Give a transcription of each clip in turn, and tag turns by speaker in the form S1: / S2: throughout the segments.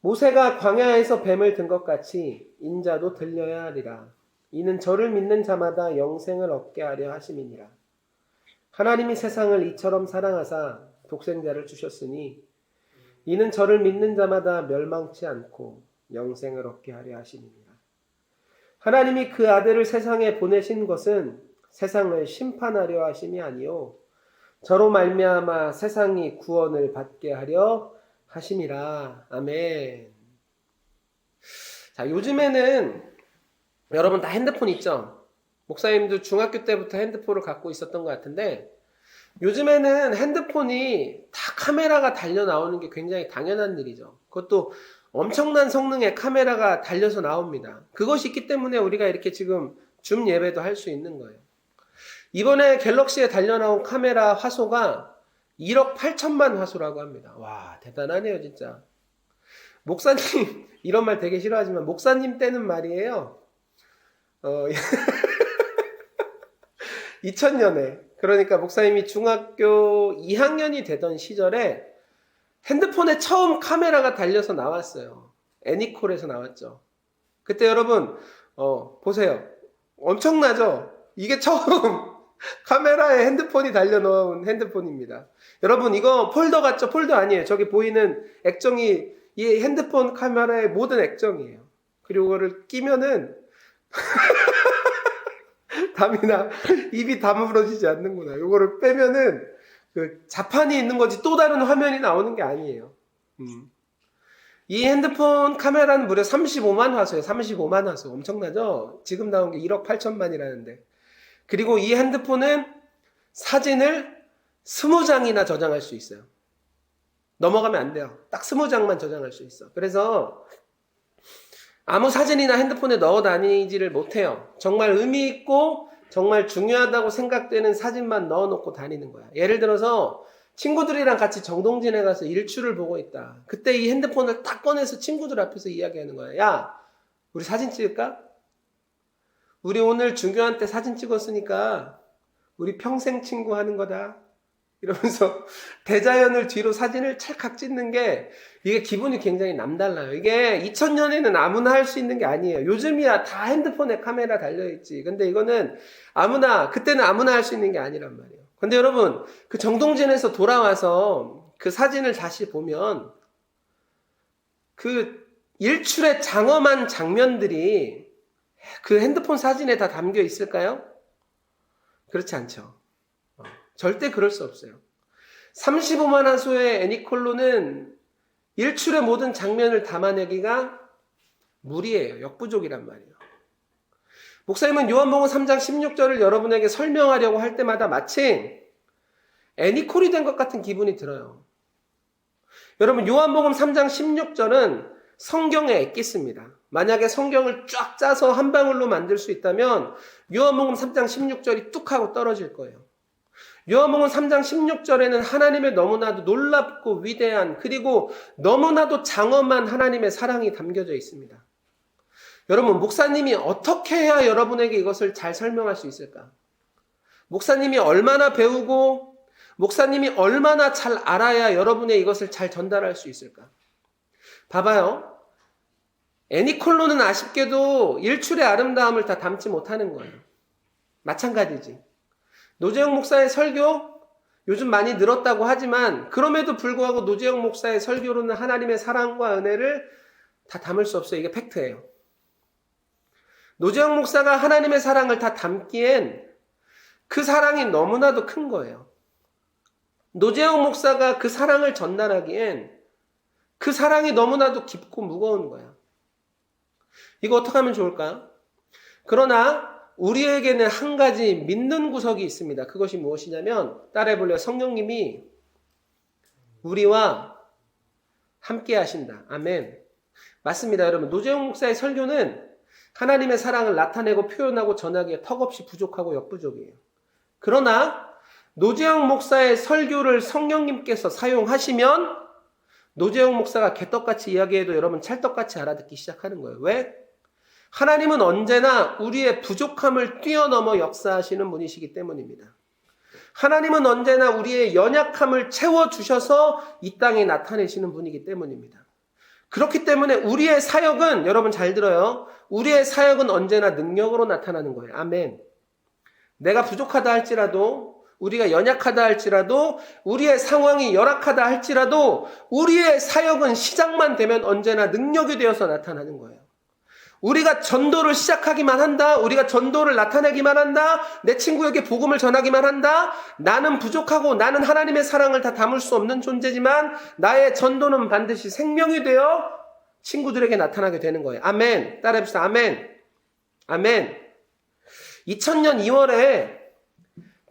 S1: 모세가 광야에서 뱀을 든 것 같이 인자도 들려야 하리라. 이는 저를 믿는 자마다 영생을 얻게 하려 하심이니라. 하나님이 세상을 이처럼 사랑하사 독생자를 주셨으니 이는 저를 믿는 자마다 멸망치 않고 영생을 얻게 하려 하심이니라. 하나님이 그 아들을 세상에 보내신 것은 세상을 심판하려 하심이 아니요 저로 말미암아 세상이 구원을 받게 하려 하심이라. 아멘. 자, 요즘에는 여러분 다 핸드폰 있죠? 목사님도 중학교 때부터 핸드폰을 갖고 있었던 것 같은데 요즘에는 핸드폰이 다 카메라가 달려 나오는 게 굉장히 당연한 일이죠. 그것도 엄청난 성능의 카메라가 달려서 나옵니다. 그것이 있기 때문에 우리가 이렇게 지금 줌 예배도 할 수 있는 거예요. 이번에 갤럭시에 달려 나온 카메라 화소가 1억 8천만 화소라고 합니다. 와, 대단하네요, 진짜. 목사님, 이런 말 되게 싫어하지만, 목사님 때는 말이에요. 2000년에, 그러니까 목사님이 중학교 2학년이 되던 시절에 핸드폰에 처음 카메라가 달려서 나왔어요. 애니콜에서 나왔죠. 그때 여러분, 보세요. 엄청나죠? 이게 처음 카메라에 핸드폰이 달려놓은 핸드폰입니다. 여러분 이거 폴더 같죠? 폴더 아니에요. 저기 보이는 액정이 이 핸드폰 카메라의 모든 액정이에요. 그리고 그거를 끼면은 담이나 입이 다물어지지 않는구나. 이거를 빼면은 그 자판이 있는 거지 또 다른 화면이 나오는 게 아니에요. 이 핸드폰 카메라는 무려 35만 화소예요. 35만 화소. 엄청나죠? 지금 나온 게 1억 8천만이라는데. 그리고 이 핸드폰은 사진을 20장이나 저장할 수 있어요. 넘어가면 안 돼요. 딱 20장만 저장할 수 있어. 그래서 아무 사진이나 핸드폰에 넣어 다니지를 못해요. 정말 의미 있고 정말 중요하다고 생각되는 사진만 넣어놓고 다니는 거야. 예를 들어서 친구들이랑 같이 정동진에 가서 일출을 보고 있다. 그때 이 핸드폰을 딱 꺼내서 친구들 앞에서 이야기하는 거야. 야, 우리 사진 찍을까? 우리 오늘 중교한 때 사진 찍었으니까 우리 평생 친구 하는 거다. 이러면서 대자연을 뒤로 사진을 찰칵 찍는 게 이게 기분이 굉장히 남달라요. 이게 2000년에는 아무나 할 수 있는 게 아니에요. 요즘이야 다 핸드폰에 카메라 달려있지. 근데 이거는 그때는 아무나 할 수 있는 게 아니란 말이에요. 근데 여러분, 그 정동진에서 돌아와서 그 사진을 다시 보면 그 일출의 장엄한 장면들이 그 핸드폰 사진에 다 담겨 있을까요? 그렇지 않죠. 절대 그럴 수 없어요. 35만 화소의 애니콜로는 일출의 모든 장면을 담아내기가 무리예요. 역부족이란 말이에요. 목사님은 요한복음 3장 16절을 여러분에게 설명하려고 할 때마다 마치 애니콜이 된 것 같은 기분이 들어요. 여러분 요한복음 3장 16절은 성경의 엑기스입니다. 만약에 성경을 쫙 짜서 한 방울로 만들 수 있다면 요한복음 3장 16절이 뚝 하고 떨어질 거예요. 요한복음 3장 16절에는 하나님의 너무나도 놀랍고 위대한 그리고 너무나도 장엄한 하나님의 사랑이 담겨져 있습니다. 여러분 목사님이 어떻게 해야 여러분에게 이것을 잘 설명할 수 있을까? 목사님이 얼마나 배우고 목사님이 얼마나 잘 알아야 여러분의 이것을 잘 전달할 수 있을까? 봐봐요. 애니콜로는 아쉽게도 일출의 아름다움을 다 담지 못하는 거예요. 마찬가지지. 노재영 목사의 설교 요즘 많이 늘었다고 하지만 그럼에도 불구하고 노재영 목사의 설교로는 하나님의 사랑과 은혜를 다 담을 수 없어요. 이게 팩트예요. 노재영 목사가 하나님의 사랑을 다 담기엔 그 사랑이 너무나도 큰 거예요. 노재영 목사가 그 사랑을 전달하기엔 그 사랑이 너무나도 깊고 무거운 거야. 이거 어떻게 하면 좋을까요? 그러나 우리에게는 한 가지 믿는 구석이 있습니다. 그것이 무엇이냐면 따라해볼래요? 성령님이 우리와 함께 하신다. 아멘. 맞습니다. 여러분 노재용 목사의 설교는 하나님의 사랑을 나타내고 표현하고 전하기에 턱없이 부족하고 역부족이에요. 그러나 노재용 목사의 설교를 성령님께서 사용하시면 노재용 목사가 개떡같이 이야기해도 여러분 찰떡같이 알아듣기 시작하는 거예요. 왜? 하나님은 언제나 우리의 부족함을 뛰어넘어 역사하시는 분이시기 때문입니다. 하나님은 언제나 우리의 연약함을 채워주셔서 이 땅에 나타내시는 분이기 때문입니다. 그렇기 때문에 우리의 사역은, 여러분 잘 들어요. 우리의 사역은 언제나 능력으로 나타나는 거예요. 아멘. 내가 부족하다 할지라도, 우리가 연약하다 할지라도, 우리의 상황이 열악하다 할지라도 우리의 사역은 시작만 되면 언제나 능력이 되어서 나타나는 거예요. 우리가 전도를 시작하기만 한다, 우리가 전도를 나타내기만 한다, 내 친구에게 복음을 전하기만 한다, 나는 부족하고 나는 하나님의 사랑을 다 담을 수 없는 존재지만 나의 전도는 반드시 생명이 되어 친구들에게 나타나게 되는 거예요. 아멘. 따라해봅시다. 아멘. 아멘. 2000년 2월에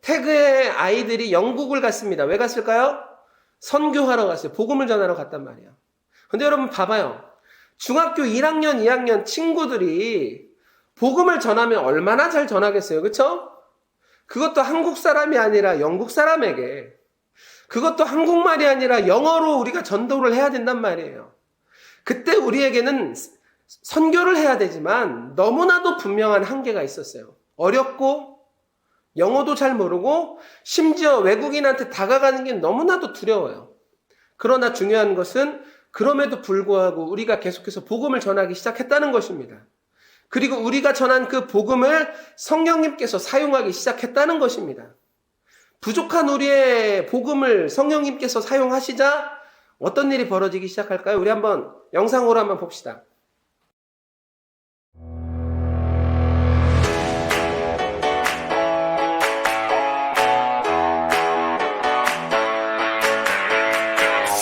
S1: 태그의 아이들이 영국을 갔습니다. 왜 갔을까요? 선교하러 갔어요. 복음을 전하러 갔단 말이에요. 근데 여러분 봐봐요. 중학교 1학년, 2학년 친구들이 복음을 전하면 얼마나 잘 전하겠어요. 그렇죠? 그것도 한국 사람이 아니라 영국 사람에게, 그것도 한국말이 아니라 영어로 우리가 전도를 해야 된단 말이에요. 그때 우리에게는 선교를 해야 되지만 너무나도 분명한 한계가 있었어요. 어렵고 영어도 잘 모르고 심지어 외국인한테 다가가는 게 너무나도 두려워요. 그러나 중요한 것은 그럼에도 불구하고 우리가 계속해서 복음을 전하기 시작했다는 것입니다. 그리고 우리가 전한 그 복음을 성령님께서 사용하기 시작했다는 것입니다. 부족한 우리의 복음을 성령님께서 사용하시자 어떤 일이 벌어지기 시작할까요? 우리 한번 영상으로 한번 봅시다.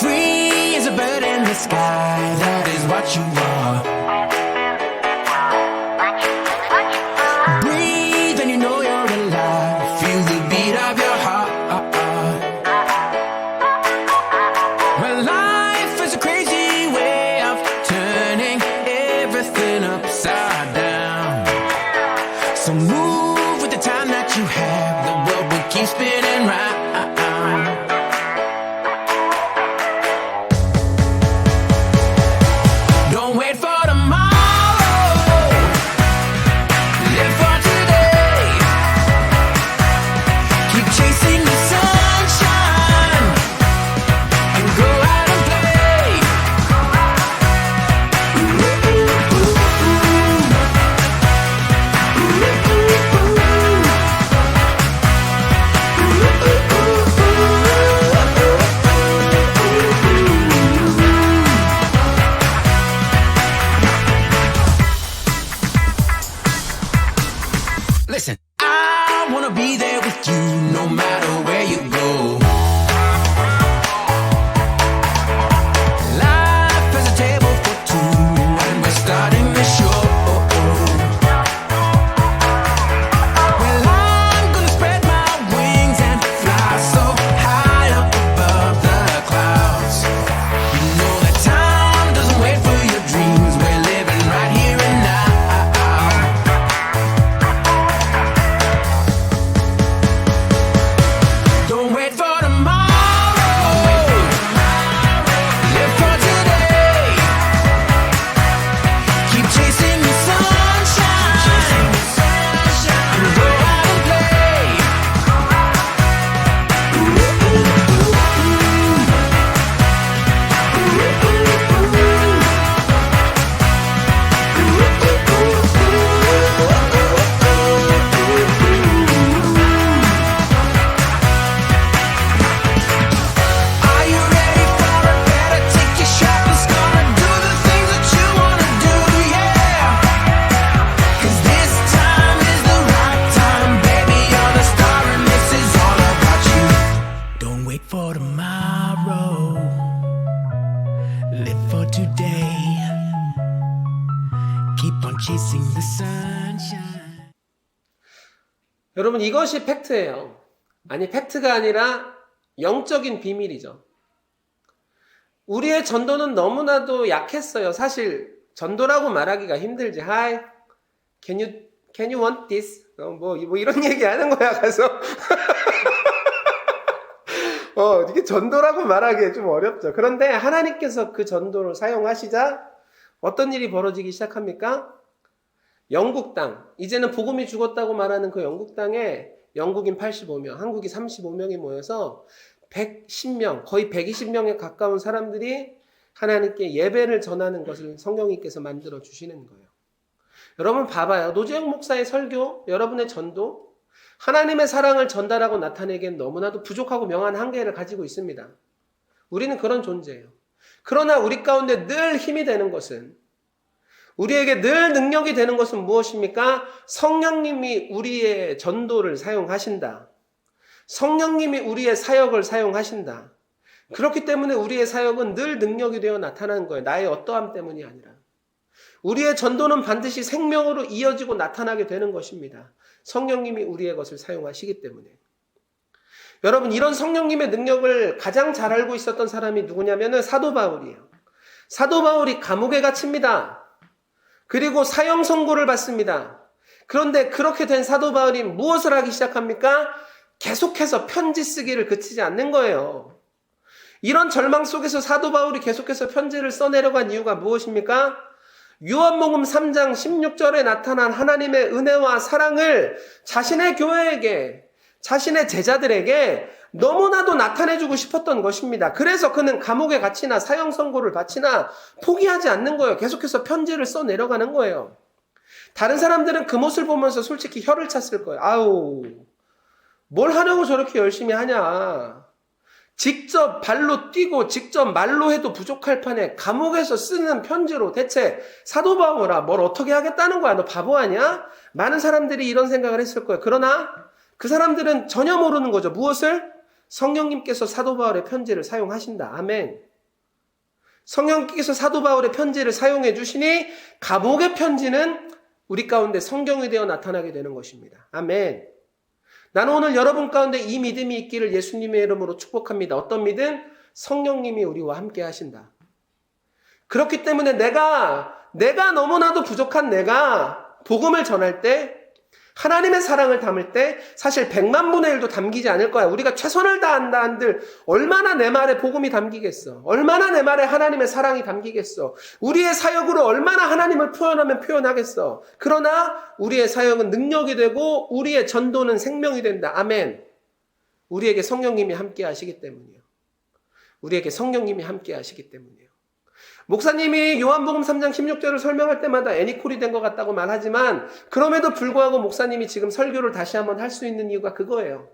S2: Free as a bird in the sky, that is what you are. Breathe and you know you're alive. Feel the beat of your heart. Well, life is a crazy way of turning everything upside down. So move with the time that you have. The world will keep spinning round. Don't wait for tomorrow. Live for today. Keep chasing the sunshine and go out and play. Listen, I wanna be there with you no matter where you go. Life is a table for two, and we're starting the show. Well, I'm gonna spread my wings and fly so high up above the clouds. You know that time doesn't wait for your dreams. We're living right here and now. Don't wait for tomorrow. Live for today. Keep chasing the sunshine and go out and play. Are you ready for a better? Take your shot. Let's gonna do the things that you wanna do, yeah. 'Cause this time is the right time, baby. You're the star and this is all about you. Don't wait for tomorrow. Live for today. Keep on chasing the sunshine.
S1: 여러분 이것이 팩트예요. 아니 팩트가 아니라 영적인 비밀이죠. 우리의 전도는 너무나도 약했어요. 사실 전도라고 말하기가 힘들지. Hi, can you want this? 뭐 이런 얘기 하는 거야 가서. 이게 전도라고 말하기에 좀 어렵죠. 그런데 하나님께서 그 전도를 사용하시자 어떤 일이 벌어지기 시작합니까? 영국 땅, 이제는 복음이 죽었다고 말하는 그 영국 땅에 영국인 85명, 한국이 35명이 모여서 110명, 거의 120명에 가까운 사람들이 하나님께 예배를 전하는 것을 성령님께서 만들어 주시는 거예요. 여러분 봐봐요. 노재영 목사의 설교, 여러분의 전도, 하나님의 사랑을 전달하고 나타내기엔 너무나도 부족하고 명한 한계를 가지고 있습니다. 우리는 그런 존재예요. 그러나 우리 가운데 늘 힘이 되는 것은, 우리에게 늘 능력이 되는 것은 무엇입니까? 성령님이 우리의 전도를 사용하신다. 성령님이 우리의 사역을 사용하신다. 그렇기 때문에 우리의 사역은 늘 능력이 되어 나타나는 거예요. 나의 어떠함 때문이 아니라. 우리의 전도는 반드시 생명으로 이어지고 나타나게 되는 것입니다. 성령님이 우리의 것을 사용하시기 때문에. 여러분, 이런 성령님의 능력을 가장 잘 알고 있었던 사람이 누구냐면은 사도 바울이에요. 사도 바울이 감옥에 갇힙니다. 그리고 사형 선고를 받습니다. 그런데 그렇게 된 사도 바울이 무엇을 하기 시작합니까? 계속해서 편지 쓰기를 그치지 않는 거예요. 이런 절망 속에서 사도 바울이 계속해서 편지를 써내려간 이유가 무엇입니까? 요한복음 3장 16절에 나타난 하나님의 은혜와 사랑을 자신의 교회에게, 자신의 제자들에게 너무나도 나타내주고 싶었던 것입니다. 그래서 그는 감옥에 갇히나 사형 선고를 받치나 포기하지 않는 거예요. 계속해서 편지를 써내려가는 거예요. 다른 사람들은 그 모습을 보면서 솔직히 혀를 찼을 거예요. 아우, 뭘 하려고 저렇게 열심히 하냐. 직접 발로 뛰고 직접 말로 해도 부족할 판에 감옥에서 쓰는 편지로 대체 사도 바울아 뭘 어떻게 하겠다는 거야? 너 바보 아니야? 많은 사람들이 이런 생각을 했을 거예요. 그러나 그 사람들은 전혀 모르는 거죠. 무엇을? 성령님께서 사도 바울의 편지를 사용하신다. 아멘. 성령님께서 사도 바울의 편지를 사용해 주시니 감옥의 편지는 우리 가운데 성경이 되어 나타나게 되는 것입니다. 아멘. 나는 오늘 여러분 가운데 이 믿음이 있기를 예수님의 이름으로 축복합니다. 어떤 믿음? 성령님이 우리와 함께 하신다. 그렇기 때문에 내가 너무나도 부족한 내가 복음을 전할 때, 하나님의 사랑을 담을 때 사실 100만 분의 1도 담기지 않을 거야. 우리가 최선을 다한다 한들 얼마나 내 말에 복음이 담기겠어. 얼마나 내 말에 하나님의 사랑이 담기겠어. 우리의 사역으로 얼마나 하나님을 표현하면 표현하겠어. 그러나 우리의 사역은 능력이 되고 우리의 전도는 생명이 된다. 아멘. 우리에게 성령님이 함께 하시기 때문이요. 우리에게 성령님이 함께 하시기 때문이요. 목사님이 요한복음 3장 16절을 설명할 때마다 애니콜이 된 것 같다고 말하지만 그럼에도 불구하고 목사님이 지금 설교를 다시 한번 할 수 있는 이유가 그거예요.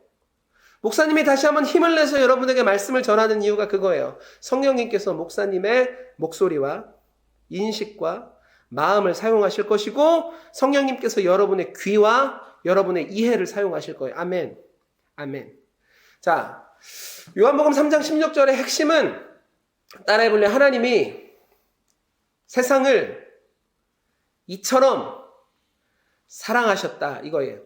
S1: 목사님이 다시 한번 힘을 내서 여러분에게 말씀을 전하는 이유가 그거예요. 성령님께서 목사님의 목소리와 인식과 마음을 사용하실 것이고 성령님께서 여러분의 귀와 여러분의 이해를 사용하실 거예요. 아멘. 아멘. 자, 요한복음 3장 16절의 핵심은 따라해볼래? 하나님이 세상을 이처럼 사랑하셨다 이거예요.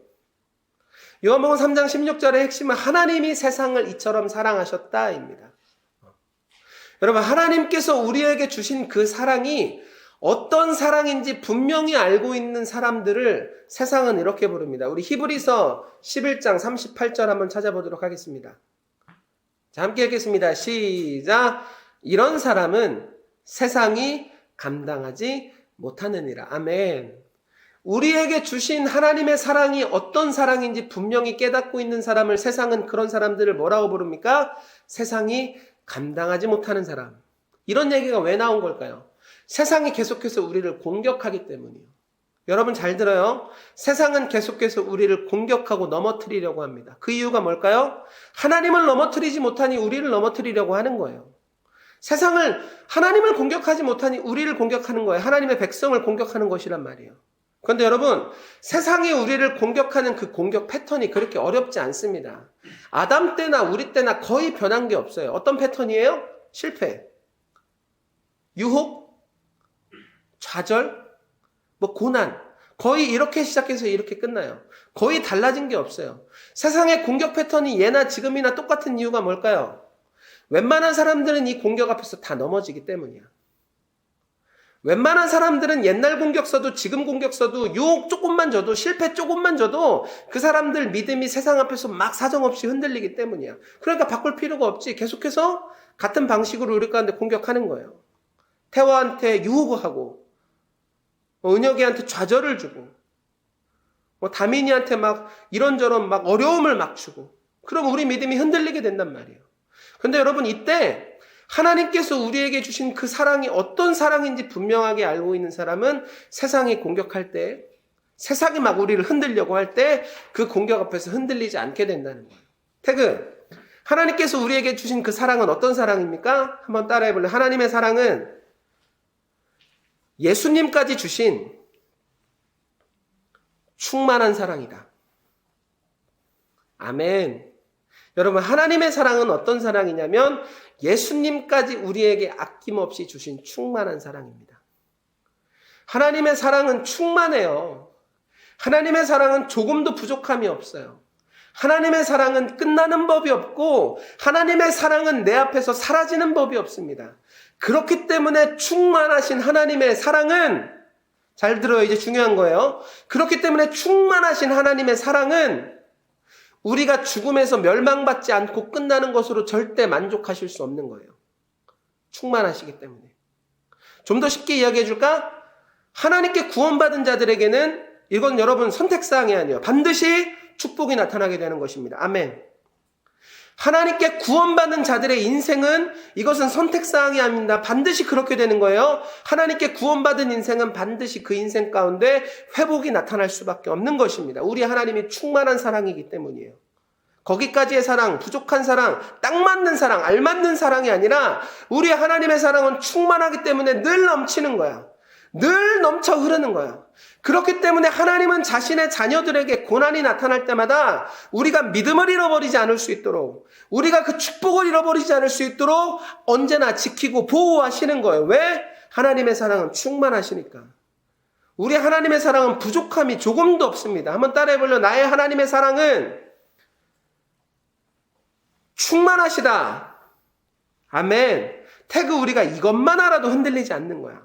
S1: 요한복음 3장 16절의 핵심은 하나님이 세상을 이처럼 사랑하셨다입니다. 여러분, 하나님께서 우리에게 주신 그 사랑이 어떤 사랑인지 분명히 알고 있는 사람들을 세상은 이렇게 부릅니다. 우리 히브리서 11장 38절 한번 찾아보도록 하겠습니다. 자, 함께 읽겠습니다. 시작. 이런 사람은 세상이 감당하지 못하느니라. 아멘. 우리에게 주신 하나님의 사랑이 어떤 사랑인지 분명히 깨닫고 있는 사람을 세상은 그런 사람들을 뭐라고 부릅니까? 세상이 감당하지 못하는 사람. 이런 얘기가 왜 나온 걸까요? 세상이 계속해서 우리를 공격하기 때문이에요. 여러분 잘 들어요. 세상은 계속해서 우리를 공격하고 넘어뜨리려고 합니다. 그 이유가 뭘까요? 하나님을 넘어뜨리지 못하니 우리를 넘어뜨리려고 하는 거예요. 세상을, 하나님을 공격하지 못하니 우리를 공격하는 거예요. 하나님의 백성을 공격하는 것이란 말이에요. 그런데 여러분, 세상이 우리를 공격하는 그 공격 패턴이 그렇게 어렵지 않습니다. 아담 때나 우리 때나 거의 변한 게 없어요. 어떤 패턴이에요? 실패, 유혹, 좌절, 고난. 거의 이렇게 시작해서 이렇게 끝나요. 거의 달라진 게 없어요. 세상의 공격 패턴이 예나 지금이나 똑같은 이유가 뭘까요? 웬만한 사람들은 이 공격 앞에서 다 넘어지기 때문이야. 웬만한 사람들은 옛날 공격 써도 지금 공격 써도 유혹 조금만 줘도 실패 조금만 줘도 그 사람들 믿음이 세상 앞에서 막 사정없이 흔들리기 때문이야. 그러니까 바꿀 필요가 없지. 계속해서 같은 방식으로 우리 가운데 공격하는 거예요. 태화한테 유혹을 하고 은혁이한테 좌절을 주고 다민이한테 막 이런저런 막 어려움을 막 주고 그럼 우리 믿음이 흔들리게 된단 말이에요. 근데 여러분 이때 하나님께서 우리에게 주신 그 사랑이 어떤 사랑인지 분명하게 알고 있는 사람은 세상이 공격할 때, 세상이 막 우리를 흔들려고 할 때 그 공격 앞에서 흔들리지 않게 된다는 거예요. 태그, 하나님께서 우리에게 주신 그 사랑은 어떤 사랑입니까? 한번 따라해 볼래요? 하나님의 사랑은 예수님까지 주신 충만한 사랑이다. 아멘. 여러분, 하나님의 사랑은 어떤 사랑이냐면 예수님까지 우리에게 아낌없이 주신 충만한 사랑입니다. 하나님의 사랑은 충만해요. 하나님의 사랑은 조금도 부족함이 없어요. 하나님의 사랑은 끝나는 법이 없고 하나님의 사랑은 내 앞에서 사라지는 법이 없습니다. 그렇기 때문에 충만하신 하나님의 사랑은, 잘 들어요, 이제 중요한 거예요. 그렇기 때문에 충만하신 하나님의 사랑은 우리가 죽음에서 멸망받지 않고 끝나는 것으로 절대 만족하실 수 없는 거예요. 충만하시기 때문에. 좀 더 쉽게 이야기해 줄까? 하나님께 구원받은 자들에게는 이건 여러분 선택사항이 아니에요. 반드시 축복이 나타나게 되는 것입니다. 아멘. 하나님께 구원받는 자들의 인생은 이것은 선택사항이 아닙니다. 반드시 그렇게 되는 거예요. 하나님께 구원받은 인생은 반드시 그 인생 가운데 회복이 나타날 수밖에 없는 것입니다. 우리 하나님이 충만한 사랑이기 때문이에요. 거기까지의 사랑, 부족한 사랑, 딱 맞는 사랑, 알맞는 사랑이 아니라 우리 하나님의 사랑은 충만하기 때문에 늘 넘치는 거야. 늘 넘쳐 흐르는 거야. 그렇기 때문에 하나님은 자신의 자녀들에게 고난이 나타날 때마다 우리가 믿음을 잃어버리지 않을 수 있도록, 우리가 그 축복을 잃어버리지 않을 수 있도록 언제나 지키고 보호하시는 거예요. 왜? 하나님의 사랑은 충만하시니까. 우리 하나님의 사랑은 부족함이 조금도 없습니다. 한번 따라해볼래요? 나의 하나님의 사랑은 충만하시다. 아멘. 태그 우리가 이것만 알아도 흔들리지 않는 거야.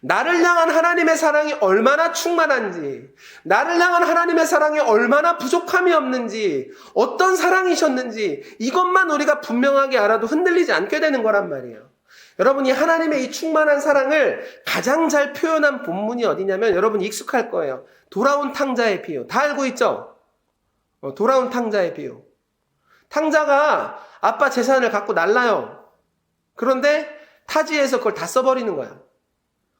S1: 나를 향한 하나님의 사랑이 얼마나 충만한지, 나를 향한 하나님의 사랑이 얼마나 부족함이 없는지, 어떤 사랑이셨는지 이것만 우리가 분명하게 알아도 흔들리지 않게 되는 거란 말이에요. 여러분이 하나님의 이 충만한 사랑을 가장 잘 표현한 본문이 어디냐면 여러분 익숙할 거예요. 돌아온 탕자의 비유. 다 알고 있죠? 돌아온 탕자의 비유. 탕자가 아빠 재산을 갖고 날라요. 그런데 타지에서 그걸 다 써버리는 거야.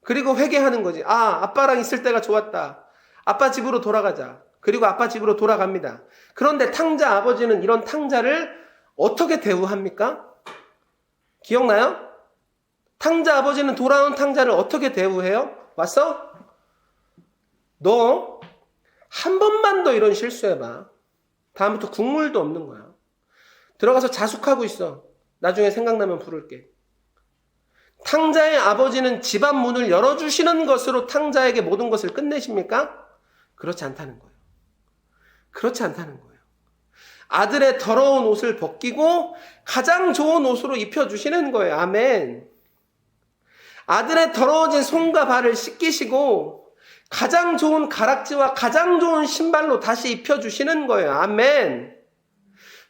S1: 그리고 회개하는 거지. 아, 아빠랑 있을 때가 좋았다. 아빠 집으로 돌아가자. 그리고 아빠 집으로 돌아갑니다. 그런데 탕자 아버지는 이런 탕자를 어떻게 대우합니까? 기억나요? 탕자 아버지는 돌아온 탕자를 어떻게 대우해요? 왔어? 너 한 번만 더 이런 실수해봐. 다음부터 국물도 없는 거야. 들어가서 자숙하고 있어. 나중에 생각나면 부를게. 탕자의 아버지는 집안 문을 열어주시는 것으로 탕자에게 모든 것을 끝내십니까? 그렇지 않다는 거예요. 그렇지 않다는 거예요. 아들의 더러운 옷을 벗기고 가장 좋은 옷으로 입혀주시는 거예요. 아멘. 아들의 더러워진 손과 발을 씻기시고 가장 좋은 가락지와 가장 좋은 신발로 다시 입혀주시는 거예요. 아멘.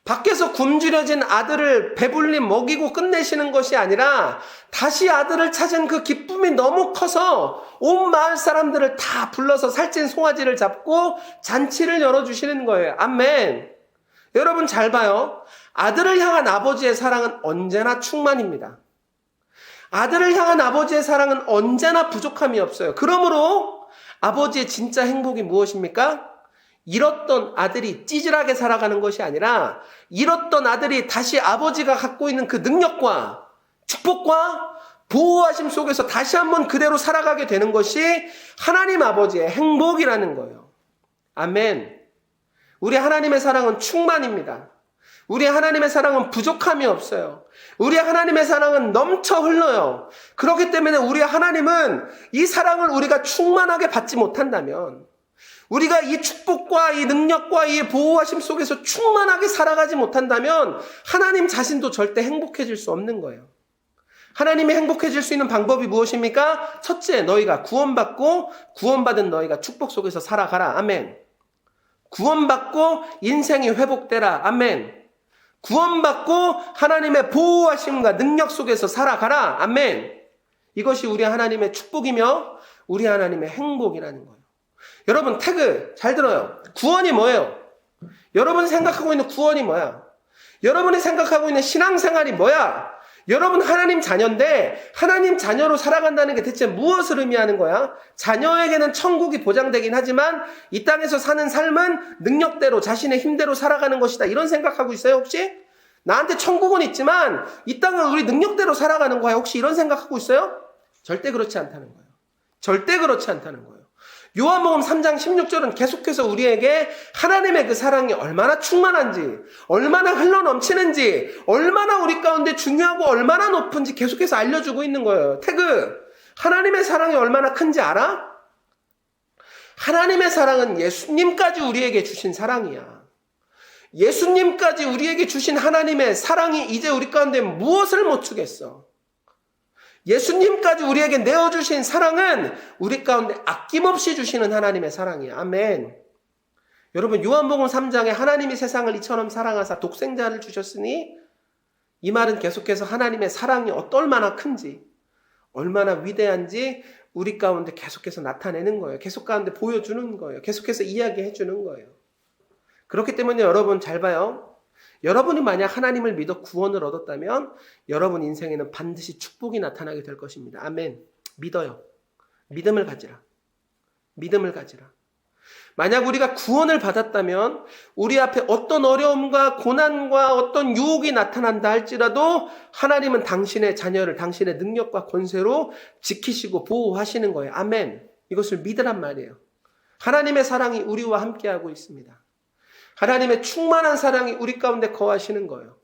S1: 밖에서 굶주려진 아들을 배불리 먹이고 끝내시는 것이 아니라 다시 아들을 찾은 그 기쁨이 너무 커서 온 마을 사람들을 다 불러서 살찐 송아지를 잡고 잔치를 열어주시는 거예요. 아멘. 여러분 잘 봐요. 아들을 향한 아버지의 사랑은 언제나 충만입니다. 아들을 향한 아버지의 사랑은 언제나 부족함이 없어요. 그러므로 아버지의 진짜 행복이 무엇입니까? 잃었던 아들이 찌질하게 살아가는 것이 아니라 잃었던 아들이 다시 아버지가 갖고 있는 그 능력과 축복과 보호하심 속에서 다시 한번 그대로 살아가게 되는 것이 하나님 아버지의 행복이라는 거예요. 아멘. 우리 하나님의 사랑은 충만입니다. 우리 하나님의 사랑은 부족함이 없어요. 우리 하나님의 사랑은 넘쳐 흘러요. 그렇기 때문에 우리 하나님은 이 사랑을 우리가 충만하게 받지 못한다면, 우리가 이 축복과 이 능력과 이 보호하심 속에서 충만하게 살아가지 못한다면 하나님 자신도 절대 행복해질 수 없는 거예요. 하나님이 행복해질 수 있는 방법이 무엇입니까? 첫째, 너희가 구원받고 구원받은 너희가 축복 속에서 살아가라. 아멘. 구원받고 인생이 회복되라. 아멘. 구원받고 하나님의 보호하심과 능력 속에서 살아가라. 아멘. 이것이 우리 하나님의 축복이며 우리 하나님의 행복이라는 거예요. 여러분 태그 잘 들어요. 구원이 뭐예요? 여러분이 생각하고 있는 구원이 뭐야? 여러분이 생각하고 있는 신앙생활이 뭐야? 여러분 하나님 자녀인데 하나님 자녀로 살아간다는 게 대체 무엇을 의미하는 거야? 자녀에게는 천국이 보장되긴 하지만 이 땅에서 사는 삶은 능력대로 자신의 힘대로 살아가는 것이다. 이런 생각하고 있어요 혹시? 나한테 천국은 있지만 이 땅은 우리 능력대로 살아가는 거야. 혹시 이런 생각하고 있어요? 절대 그렇지 않다는 거예요. 절대 그렇지 않다는 거예요. 요한복음 3장 16절은 계속해서 우리에게 하나님의 그 사랑이 얼마나 충만한지, 얼마나 흘러넘치는지, 얼마나 우리 가운데 중요하고 얼마나 높은지 계속해서 알려주고 있는 거예요. 태그, 하나님의 사랑이 얼마나 큰지 알아? 하나님의 사랑은 예수님까지 우리에게 주신 사랑이야. 예수님까지 우리에게 주신 하나님의 사랑이 이제 우리 가운데 무엇을 못 주겠어? 예수님까지 우리에게 내어주신 사랑은 우리 가운데 아낌없이 주시는 하나님의 사랑이에요. 아멘. 여러분 요한복음 3장에 하나님이 세상을 이처럼 사랑하사 독생자를 주셨으니 이 말은 계속해서 하나님의 사랑이 얼마나 큰지 얼마나 위대한지 우리 가운데 계속해서 나타내는 거예요. 계속 가운데 보여주는 거예요. 계속해서 이야기해 주는 거예요. 그렇기 때문에 여러분 잘 봐요. 여러분이 만약 하나님을 믿어 구원을 얻었다면 여러분 인생에는 반드시 축복이 나타나게 될 것입니다. 아멘. 믿어요. 믿음을 가지라. 믿음을 가지라. 만약 우리가 구원을 받았다면 우리 앞에 어떤 어려움과 고난과 어떤 유혹이 나타난다 할지라도 하나님은 당신의 자녀를 당신의 능력과 권세로 지키시고 보호하시는 거예요. 아멘. 이것을 믿으란 말이에요. 하나님의 사랑이 우리와 함께하고 있습니다. 하나님의 충만한 사랑이 우리 가운데 거하시는 거예요.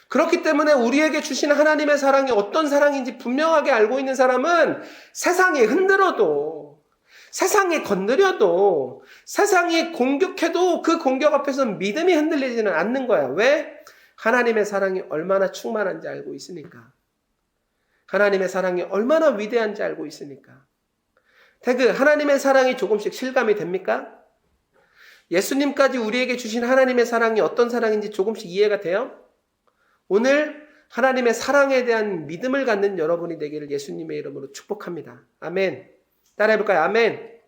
S1: 그렇기 때문에 우리에게 주신 하나님의 사랑이 어떤 사랑인지 분명하게 알고 있는 사람은 세상이 흔들어도, 세상이 건드려도, 세상이 공격해도 그 공격 앞에서 믿음이 흔들리지는 않는 거야. 왜? 하나님의 사랑이 얼마나 충만한지 알고 있으니까. 하나님의 사랑이 얼마나 위대한지 알고 있으니까. 태그, 하나님의 사랑이 조금씩 실감이 됩니까? 예수님까지 우리에게 주신 하나님의 사랑이 어떤 사랑인지 조금씩 이해가 돼요? 오늘 하나님의 사랑에 대한 믿음을 갖는 여러분이 되기를 예수님의 이름으로 축복합니다. 아멘. 따라해볼까요? 아멘.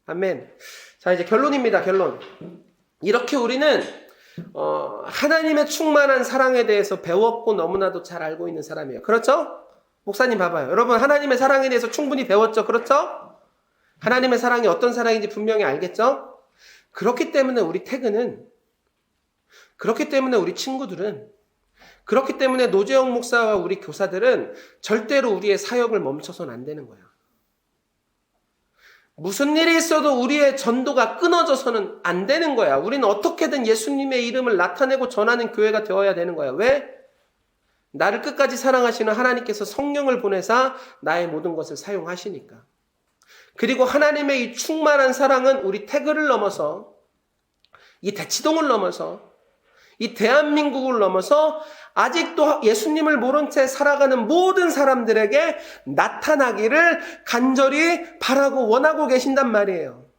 S1: 아멘. 자, 이제 결론입니다. 결론. 이렇게 우리는 하나님의 충만한 사랑에 대해서 배웠고 너무나도 잘 알고 있는 사람이에요. 그렇죠? 목사님 봐봐요. 여러분 하나님의 사랑에 대해서 충분히 배웠죠? 그렇죠? 하나님의 사랑이 어떤 사랑인지 분명히 알겠죠? 그렇기 때문에 우리 태그는, 그렇기 때문에 우리 친구들은, 그렇기 때문에 노재영 목사와 우리 교사들은 절대로 우리의 사역을 멈춰서는 안 되는 거야. 무슨 일이 있어도 우리의 전도가 끊어져서는 안 되는 거야. 우리는 어떻게든 예수님의 이름을 나타내고 전하는 교회가 되어야 되는 거야. 왜? 나를 끝까지 사랑하시는 하나님께서 성령을 보내사 나의 모든 것을 사용하시니까. 그리고 하나님의 이 충만한 사랑은 우리 태그를 넘어서, 이 대치동을 넘어서, 이 대한민국을 넘어서 아직도 예수님을 모른 채 살아가는 모든 사람들에게 나타나기를 간절히 바라고 원하고 계신단 말이에요.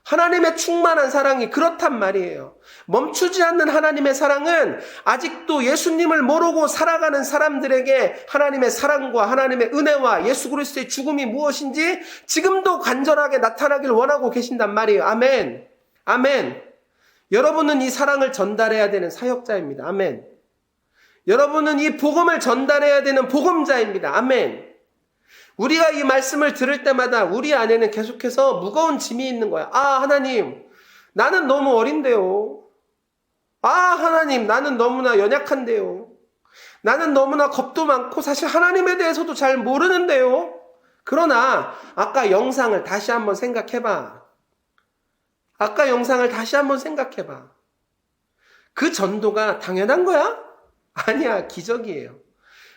S1: 하나님의 충만한 사랑이 그렇단 말이에요. 멈추지 않는 하나님의 사랑은 아직도 예수님을 모르고 살아가는 사람들에게 하나님의 사랑과 하나님의 은혜와 예수 그리스도의 죽음이 무엇인지 지금도 간절하게 나타나길 원하고 계신단 말이에요. 아멘. 아멘. 여러분은 이 사랑을 전달해야 되는 사역자입니다. 아멘. 여러분은 이 복음을 전달해야 되는 복음자입니다. 아멘. 우리가 이 말씀을 들을 때마다 우리 안에는 계속해서 무거운 짐이 있는 거야. 아, 하나님, 나는 너무 어린데요. 아, 하나님, 나는 너무나 연약한데요. 나는 너무나 겁도 많고 사실 하나님에 대해서도 잘 모르는데요. 그러나 아까 영상을 다시 한번 생각해봐. 아까 영상을 다시 한번 생각해봐. 그 전도가 당연한 거야? 아니야, 기적이에요.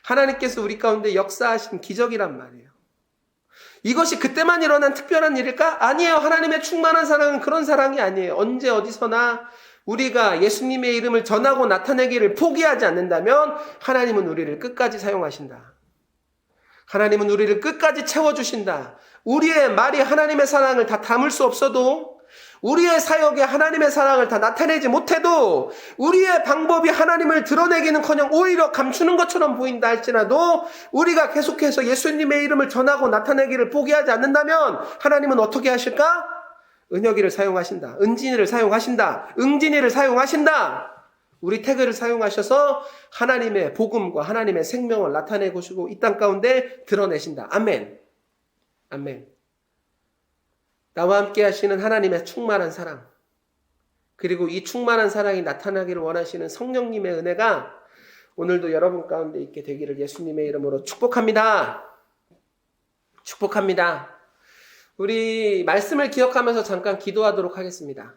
S1: 하나님께서 우리 가운데 역사하신 기적이란 말이에요. 이것이 그때만 일어난 특별한 일일까? 아니에요. 하나님의 충만한 사랑은 그런 사랑이 아니에요. 언제 어디서나 우리가 예수님의 이름을 전하고 나타내기를 포기하지 않는다면 하나님은 우리를 끝까지 사용하신다. 하나님은 우리를 끝까지 채워주신다. 우리의 말이 하나님의 사랑을 다 담을 수 없어도, 우리의 사역에 하나님의 사랑을 다 나타내지 못해도, 우리의 방법이 하나님을 드러내기는커녕 오히려 감추는 것처럼 보인다 할지라도 우리가 계속해서 예수님의 이름을 전하고 나타내기를 포기하지 않는다면 하나님은 어떻게 하실까? 은혁이를 사용하신다. 은진이를 사용하신다. 응진이를 사용하신다. 우리 태그를 사용하셔서 하나님의 복음과 하나님의 생명을 나타내시고 이 땅 가운데 드러내신다. 아멘. 아멘. 나와 함께 하시는 하나님의 충만한 사랑, 그리고 이 충만한 사랑이 나타나기를 원하시는 성령님의 은혜가 오늘도 여러분 가운데 있게 되기를 예수님의 이름으로 축복합니다. 축복합니다. 우리 말씀을 기억하면서 잠깐 기도하도록 하겠습니다.